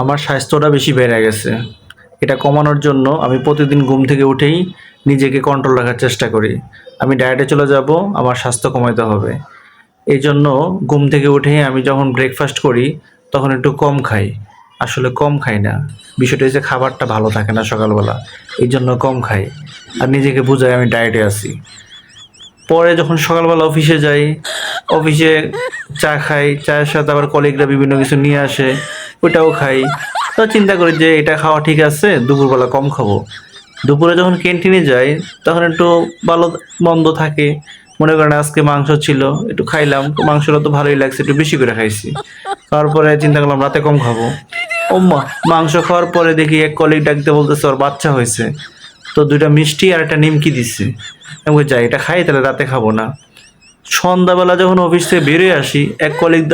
আমার স্বাস্থ্যটা বেশি বেড়ে গেছে। এটা কমানোর জন্য আমি প্রতিদিন ঘুম থেকে উঠেই নিজেকে কন্ট্রোল রাখার চেষ্টা করি। আমি ডায়েটে চলে যাব, আমার স্বাস্থ্য কমাইতে হবে। এই জন্য ঘুম থেকে উঠেই আমি যখন ব্রেকফাস্ট করি তখন একটু কম খাই। আসলে কম খাই না, বিষয়টা হচ্ছে খাবারটা ভালো থাকে না সকালবেলা, এই জন্য কম খাই। আর নিজেকে বুঝাই আমি ডায়েটে আছি। পরে যখন সকালবেলা অফিসে যাই, অফিসে চা খাই, চায়ের সাথে আবার কলিগরা বিভিন্ন কিছু নিয়ে আসে, ওইটাও খাই। তো চিন্তা করি যে এটা খাওয়া ঠিক আছে, দুপুরবেলা কম খাবো। দুপুরে যখন ক্যান্টিনে যাই তখন একটু ভালো মন্দ থাকে। মনে করেন আজকে মাংস ছিল, একটু খাইলাম, মাংসটা তো ভালোই লাগছে, একটু বেশি করে খাইছি। খাওয়ার পরে চিন্তা করলাম রাতে কম খাবো। ওম্মা, মাংস খাওয়ার পরে দেখি এক কলিগ ডাকতে বলতেছে ওর বাচ্চা হয়েছে, তো দুইটা মিষ্টি আর একটা নিমকি দিচ্ছে। আমি বলি, যাই এটা খাই, তাহলে রাতে খাবো না। সন্ধ্যাবেলা যখন অফিস থেকে বেরিয়ে আসি, এক কলিগ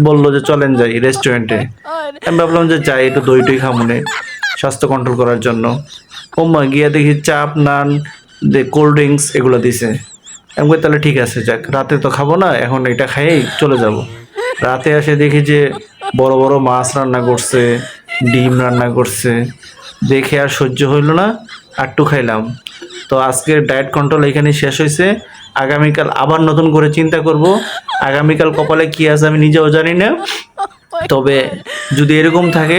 বললো যে চলেন যাই রেস্টুরেন্টে। আমি ভাবলাম যে যাই, একটু দই টই খামুনে স্বাস্থ্য কন্ট্রোল করার জন্য। ওম্মা, গিয়া দেখি চাপ, নান, কোল্ড ড্রিঙ্কস এগুলো দিছে। আমি বলি তাহলে ঠিক আছে, যাক, রাতে তো খাবো না, এখন এটা খাইয়েই চলে যাব। রাতে এসে দেখি যে বড় বড় মাছ রান্না করছে, ডিম রান্না করছে। দেখে আর সহ্য হইল না, আটটু খাইলাম। তো আজকের ডায়েট কন্ট্রোল এখানেই শেষ হয়েছে। আগামীকাল আবার নতুন করে চিন্তা করব। আগামীকাল কপালে কি আছে আমি নিজেও জানি না। তবে যদি এরকম থাকে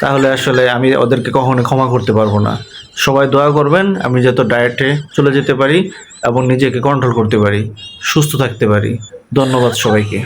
তাহলে আসলে আমি ওদেরকে কখনো ক্ষমা করতে পারবো না। সবাই দোয়া করবেন আমি যত ডায়েটে চলে যেতে পারি এবং নিজেকে কন্ট্রোল করতে পারি, সুস্থ থাকতে পারি। ধন্যবাদ সবাইকে।